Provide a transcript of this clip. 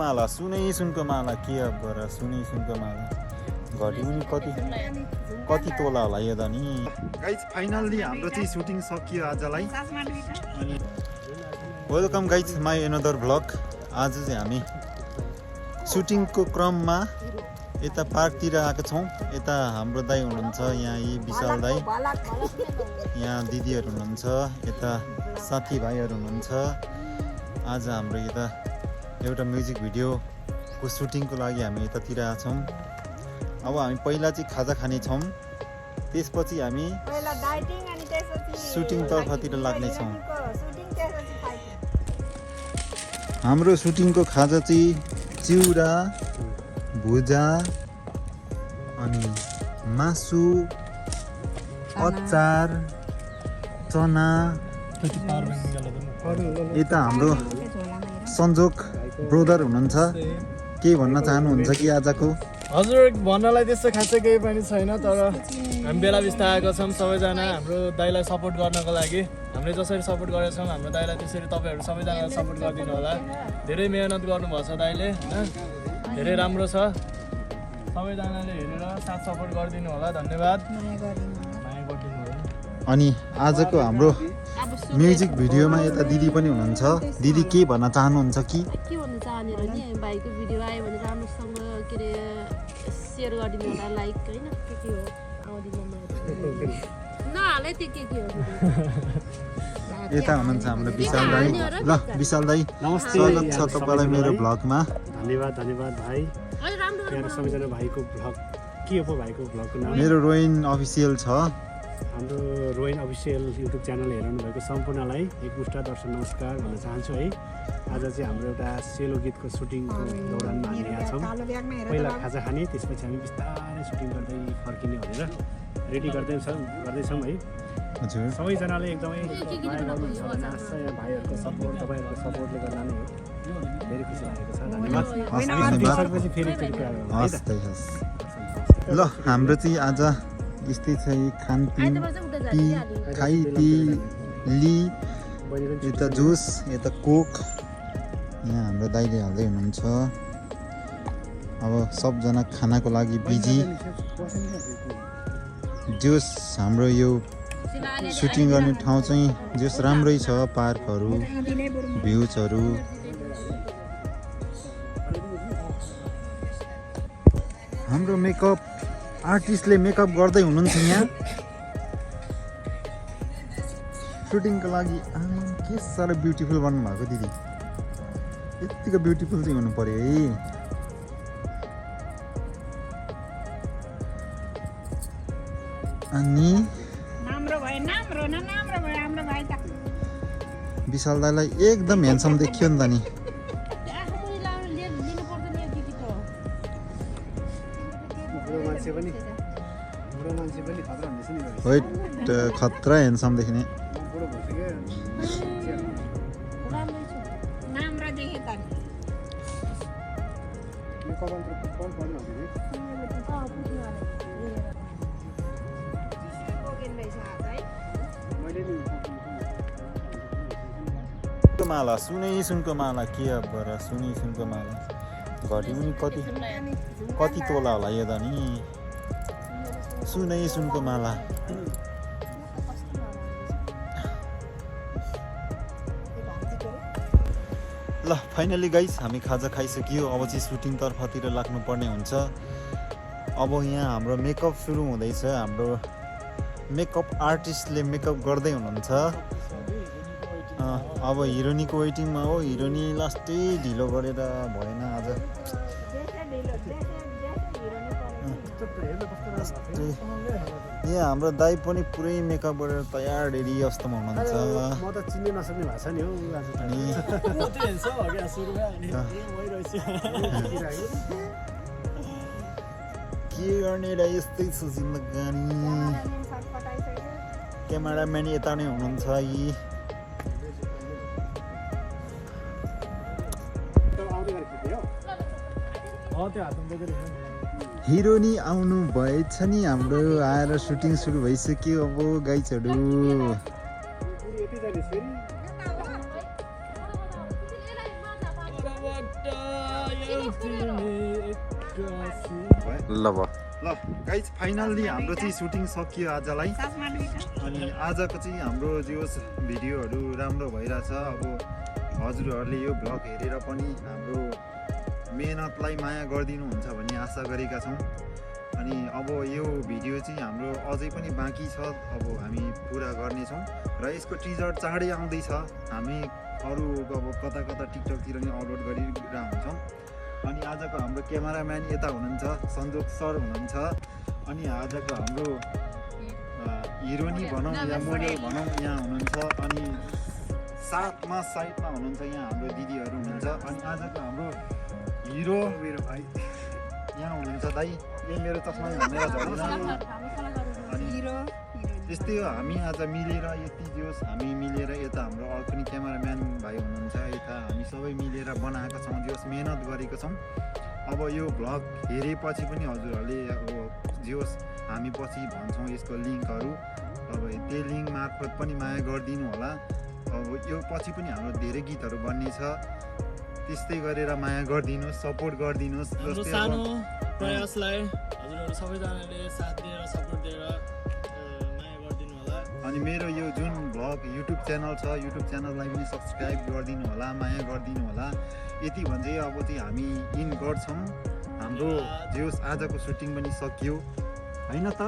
माला सुनको माला के अब गर सुनको माला घटी पनि कति तोला होला यो त नि गाइज फाइनल्ली हाम्रो चाहिँ सुटिङ सकियो आजलाई अनि welcome guys my another vlog आज चाहिँ हामी सुटिङको क्रममा यता पार्कतिर आएको छौँ यता हाम्रो दाइ हुनुहुन्छ यहाँ यी विशाल दाइ यहाँ दिदीहरू हुनुहुन्छ यता साथीभाइहरू हुनुहुन्छ आज हाम्रो यता एउटा म्युजिक भिडियोको सुटिङको लागि हामी यतातिर आएको छौँ अब हामी पहिला चाहिँ खाजा खाने छौँ त्यसपछि हामी सुटिङ तर्फतिर लाग्नेछौँ हाम्रो सुटिङको खाजा चाहिँ चिउरा भुजा अनि मासु अचार चना यता हाम्रो संजोग ब्रोदर हुनुहुन्छ के भन्न चाहनुहुन्छ कि आजको हजुर भन्नलाई त्यस्तो खासै केही पनि छैन तर हामी बेला बिस्ता आएको छौँ सबैजना हाम्रो दाइलाई सपोर्ट गर्नको लागि हामीले जसरी सपोर्ट गरेका छौँ हाम्रो दाइलाई त्यसरी तपाईँहरू सबैजनालाई सपोर्ट गरिदिनु होला धेरै मेहनत गर्नुभएको छ दाइले होइन धेरै राम्रो छ सबैजनाले हेरेर साथ सपोर्ट गरिदिनु होला धन्यवाद माया गरिदिनु होला अनि आजको हाम्रो म्युजिक भिडियोमा यता दिदी पनि हुनुहुन्छ दिदी के भन्न चाहनुहुन्छ कि के भन्न चाहने र नि भाइको भिडियो आयो भने राम्रोसँग के अरे सेयर गरिदिनु होला लाइक होइन के हो आउँदिनु नहालै त्यो के हो यता हुनुहुन्छ हाम्रो विशाल दाई ल विशाल दाई स्वागत छ तपाईँलाई मेरो भ्लगमा धन्यवाद भाइ सबैजना भाइको भ्लग के हो भाइको भ्लगको नाम मेरो रोइन अफिसियल छ हाम्रो रोइन अफिसियल युट्युब च्यानल हेर्नु भएको सम्पूर्णलाई एकमुष्ट दर्शक नमस्कार भन्न चाहन्छु है आज चाहिँ हाम्रो एउटा सेलो गीतको सुटिङको दौरानमा हामी यहाँ छौँ पहिला खाजा खाने त्यसपछि हामी बिस्तारै सुटिङ गर्दै फर्किने भनेर रेडी गर्दैछौँ है हजुर सबैजनाले एकदमै माया गर्नुहुन्छ नाच्छ यहाँ भाइहरूको सपोर्ट तपाईँहरूको सपोर्टले गर्दा नै हो धेरै खुसी लागेको छ धन्यवाद ल हाम्रो चाहिँ आज यस्तै छ खानपिन खाइ ली यता जुस यता कोक यहाँ हाम्रो दाइले हाल्दै हुनुहुन्छ अब सबजना खानाको लागि बिजी जुस हाम्रो यो सुटिङ गर्ने ठाउँ चाहिँ जस राम्रै छ पार्कहरू भ्युजहरू हाम्रो मेकअप आर्टिस्टले मेकअप गर्दै हुनुहुन्छ यहाँ सुटिङको लागि आमा के साह्रो ब्युटिफुल बन्नु भएको दिदी यतिको ब्युटिफुल चाहिँ हुनु पर्यो है अनि विशाल दाइलाई एकदम ह्यान्डसम देखियो नि त नि खतरा ह्यान्डसम देखिने माला सुनको माला के अब गर सुनको माला घटी पनि कति तोला होला यो त नि सुनको माला ल फाइनली गाइस हामी खाजा खाइसक्यो अब चाहिँ सुटिङ तर्फतिर लाग्नुपर्ने हुन्छ अब यहाँ हाम्रो मेकअप सुरु हुँदैछ हाम्रो मेकअप आर्टिस्टले मेकअप गर्दै हुनुहुन्छ अब हिरोनीको वेटिङमा हो हिरोनी लास्टै ढिलो गरेर भएन आज यहाँ हाम्रो दाइ पनि पुरै मेकअप गरेर तयार रेडी अवस्थामा हुनुहुन्छ म त चिन्नै नसक्ने भएको छ नि हौ के गर्ने र यस्तै छ जिन्दगानी क्यामेराम्यान यता नै हुनुहुन्छ यी हिरोनी आउनु भएछ नि हाम्रो आएर सुटिङ सुरु भइसक्यो अब गाइजहरू ल गाइज फाइनल्ली हाम्रो चाहिँ सुटिङ सकियो आजलाई। अनि आजको चाहिँ हाम्रो जे होस् भिडियोहरू राम्रो भइरहेछ। अब हजुरहरूले यो भ्लग हेरेर पनि हाम्रो मेहनतलाई माया गरिदिनुहुन्छ भन्ने आशा गरेका छौँ। अनि अब यो भिडियो चाहिँ हाम्रो अझै पनि बाँकी छ, अब हामी पुरा गर्नेछौँ र यसको टिजर चाँडै आउँदैछ। हामी अरू अब कता कता टिकटकतिर नि अपलोड गरिरहेका हुन्छौँ। अनि आजको हाम्रो क्यामेराम्यान यता हुनुहुन्छ, सन्जोग सर हुनुहुन्छ। अनि आजको हाम्रो हिरोनी भनौँ या मोडल भनौँ यहाँ हुनुहुन्छ। अनि साइडमा हुनुहुन्छ यहाँ हाम्रो दिदीहरू हुनुहुन्छ। अनि आजको हाम्रो हिरो मेरो भाइ यहाँ हुनुहुन्छ। दाइ यो मेरो चस्मा भनेर झर्दैन। अनि त्यस्तै हो, हामी आज मिलेर यति जोस् हामी मिलेर यता हाम्रो अर्को नि क्यामेराम्यान भाइ हुनुहुन्छ, यता हामी सबै मिलेर बनाएका छौँ, जोस् मेहनत गरेको छौँ। अब यो भ्लग हेरेपछि पनि हजुरहरूले अब जोस् हामी पछि भन्छौँ यसको लिङ्कहरू, अब त्यो लिङ्क मार्फत पनि माया गरिदिनु होला। अब यो पछि पनि हाम्रो धेरै गीतहरू बन्ने छ, त्यस्तै गरेर माया गरिदिनुहोस्, सपोर्ट गरिदिनुहोस्। जस्तै सानो प्रयासलाई हजुरहरू सबैजनाले साथ दिएर सपोर्ट दिएर माया गरिदिनु होला। अनि मेरो यो जुन भ्लग युट्युब च्यानल छ, युट्युब च्यानललाई पनि सब्सक्राइब गरिदिनु होला, माया गरिदिनु होला। यति भन्दै अब चाहिँ हामी इन गर्छौँ। हाम्रो जे होस् आजको सुटिङ पनि सकियो होइन त।